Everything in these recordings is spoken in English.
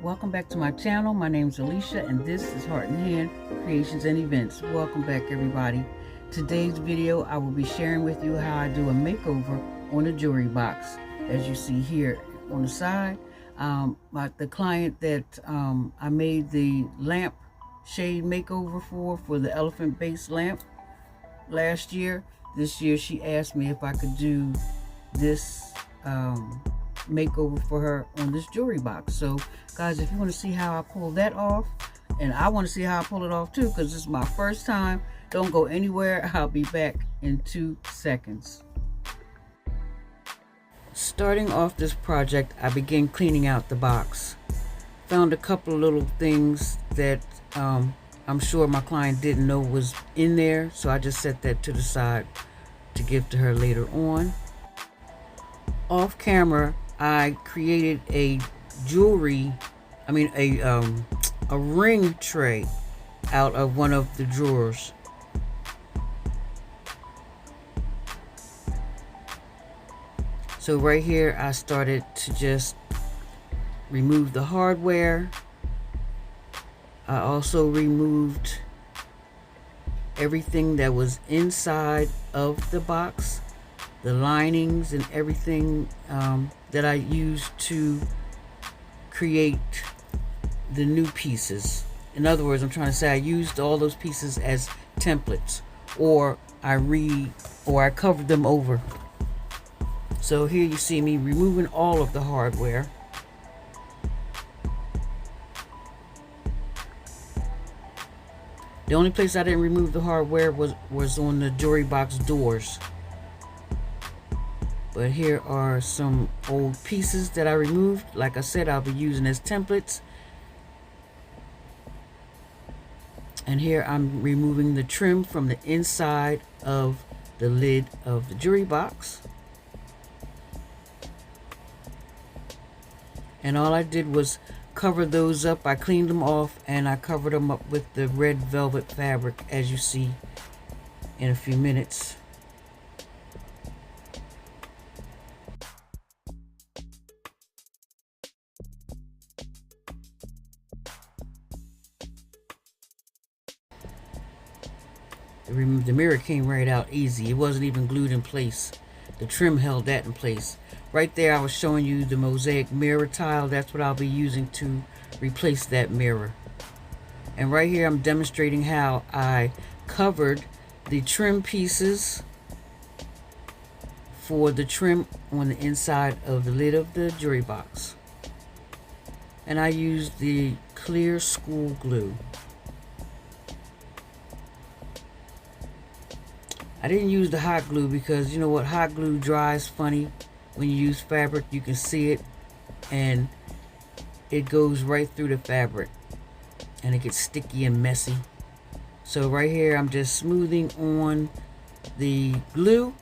Welcome back to my channel. My name is Alicia and this is Heart and Hand Creations and Events. Welcome back, everybody. Today's video I will be sharing with you how I do a makeover on a jewelry box. As you see here on the side, the client that I made the lamp shade makeover for the elephant base lamp last year. This year she asked me if I could do this makeover for her on this jewelry box. So guys, if you want to see how I pull that off, and I want to see how I pull it off too, because this is my first time, don't go anywhere. I'll be back in 2 seconds. Starting off this project, I began cleaning out the box. Found a couple of little things that I'm sure my client didn't know was in there, so I just set that to the side to give to her later on. Off camera, I created a a ring tray out of one of the drawers. So right here, I started to just remove the hardware. I also removed everything that was inside of the box, the linings and everything that I used to create the new pieces. In other words, I'm trying to say I used all those pieces as templates, or I covered them over. So here you see me removing all of the hardware. The only place I didn't remove the hardware was on the jewelry box doors. But here are some old pieces that I removed. Like I said, I'll be using as templates. And here I'm removing the trim from the inside of the lid of the jewelry box. And all I did was cover those up. I cleaned them off and I covered them up with the red velvet fabric, as you see in a few minutes. The mirror came right out easy. It wasn't even glued in place. The trim held that in place. Right there I was showing you the mosaic mirror tile. That's what I'll be using to replace that mirror. And right here I'm demonstrating how I covered the trim pieces for the trim on the inside of the lid of the jewelry box. And I used the clear school glue. I didn't use the hot glue because you know what, hot glue dries funny when you use fabric. You can see it and it goes right through the fabric and it gets sticky and messy. So right here I'm just smoothing on the glue.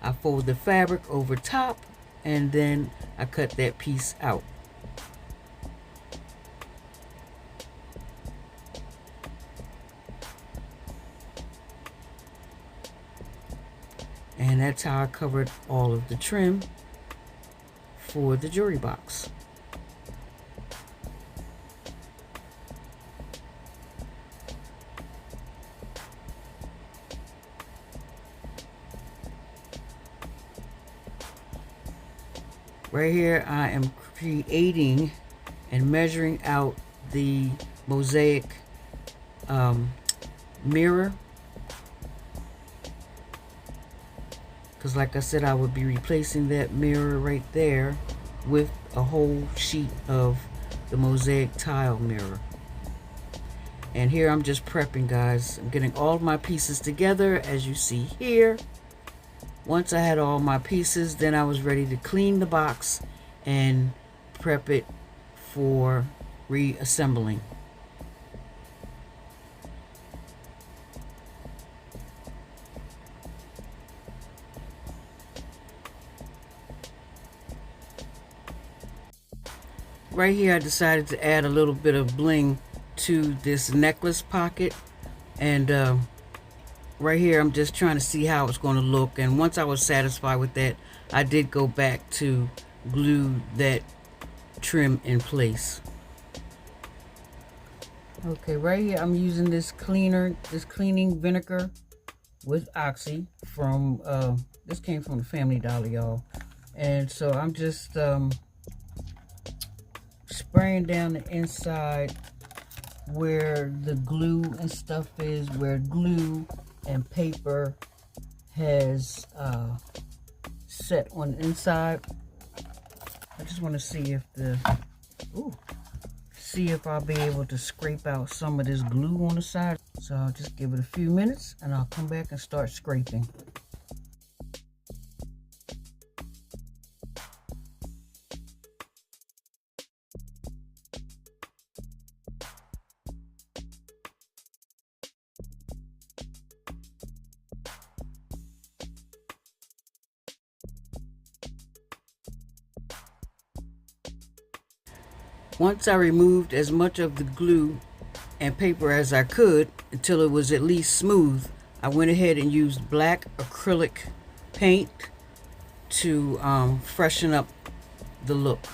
I fold the fabric over top and then I cut that piece out. And that's how I covered all of the trim for the jewelry box. Right here I am creating and measuring out the mosaic mirror. Because like I said, I would be replacing that mirror right there with a whole sheet of the mosaic tile mirror. And here I'm just prepping, guys. I'm getting all of my pieces together, as you see here. Once I had all my pieces, then I was ready to clean the box and prep it for reassembling. Right here I decided to add a little bit of bling to this necklace pocket, and right here I'm just trying to see how it's going to look. And once I was satisfied with that, I did go back to glue that trim in place. Okay, right here I'm using this cleaning vinegar with Oxy from, this came from the Family Dollar, y'all. And so I'm just spraying down the inside where the glue and stuff is, where glue and paper has set on the inside. I just want to see if I'll be able to scrape out some of this glue on the side. So I'll just give it a few minutes and I'll come back and start scraping. Once I removed as much of the glue and paper as I could until it was at least smooth, I went ahead and used black acrylic paint to freshen up the look.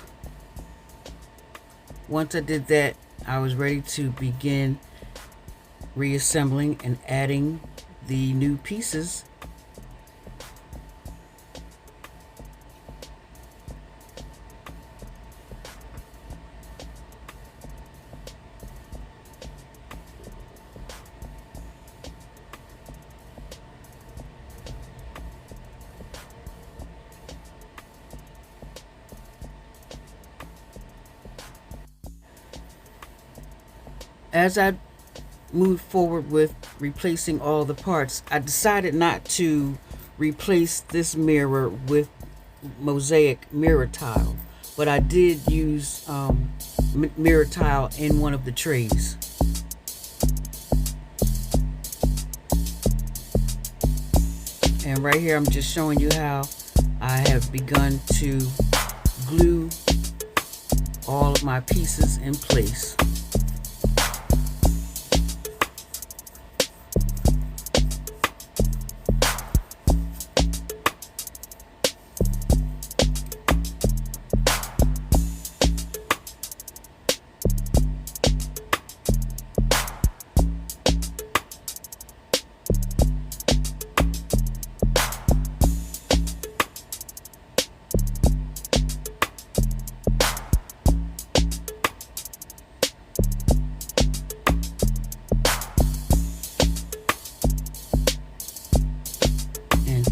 Once I did that, I was ready to begin reassembling and adding the new pieces. As I moved forward with replacing all the parts, I decided not to replace this mirror with mosaic mirror tile, but I did use mirror tile in one of the trays. And right here I'm just showing you how I have begun to glue all of my pieces in place.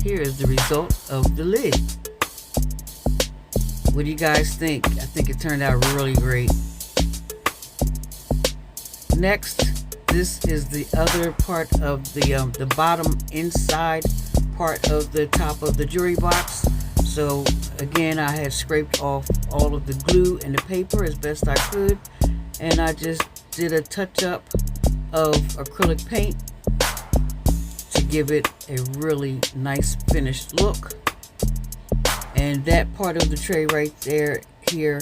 Here is the result of the lid. What do you guys think? I think it turned out really great. Next, this is the other part of the bottom inside part of the top of the jewelry box. So again, I had scraped off all of the glue and the paper as best I could, and I just did a touch up of acrylic paint to give it a really nice finished look. And that part of the tray right there here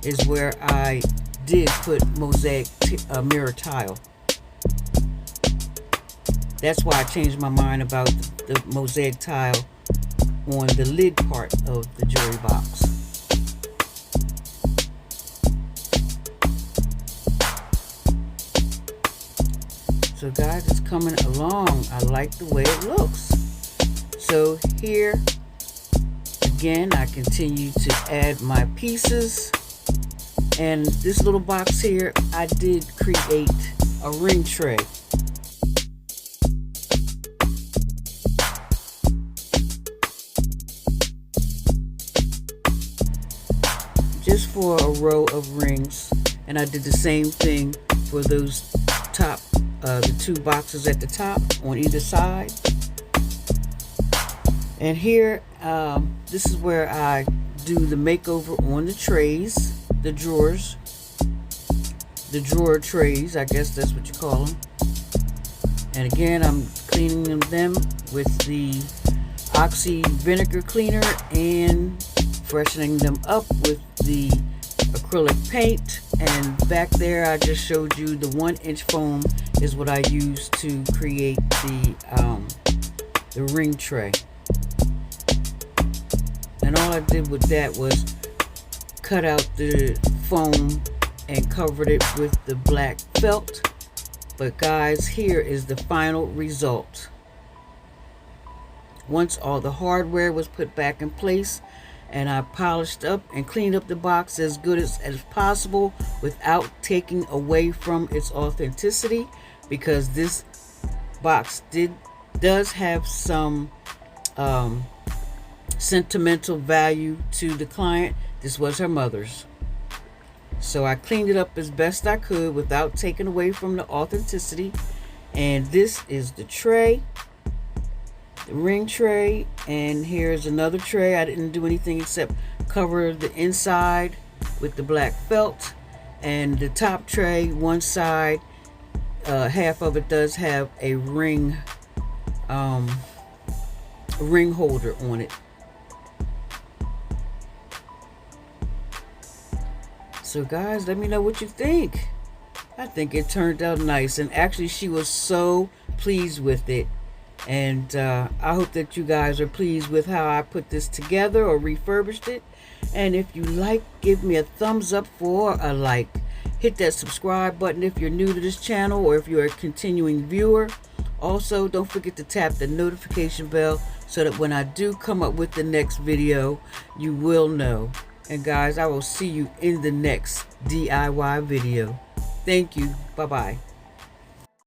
is where I did put mosaic mirror tile. That's why I changed my mind about the mosaic tile on the lid part of the jewelry box. So guys, it's coming along. I like the way it looks. So here, again, I continue to add my pieces. And this little box here, I did create a ring tray. Just for a row of rings. And I did the same thing for those top the two boxes at the top on either side. And here, this is where I do the makeover on the trays, the drawers, the drawer trays, I guess that's what you call them. And again, I'm cleaning them with the Oxy vinegar cleaner and freshening them up with the acrylic paint. And back there I just showed you the 1-inch foam is what I used to create the ring tray. And all I did with that was cut out the foam and covered it with the black felt But guys, here is the final result. Once all the hardware was put back in place and I polished up and cleaned up the box as good as possible without taking away from its authenticity, because this box does have some sentimental value to the client. This was her mother's. So I cleaned it up as best I could without taking away from the authenticity. And this is the tray, the ring tray, and here's another tray. I didn't do anything except cover the inside with the black felt. And the top tray, one side, half of it does have a ring holder on it. So guys, let me know what you think. I think it turned out nice, and actually she was so pleased with it. And I hope that you guys are pleased with how I put this together or refurbished it. And if you like, give me a thumbs up for a like. Hit that subscribe button if you're new to this channel or if you're a continuing viewer. Also, don't forget to tap the notification bell so that when I do come up with the next video, you will know. And guys, I will see you in the next DIY video. Thank you. Bye-bye.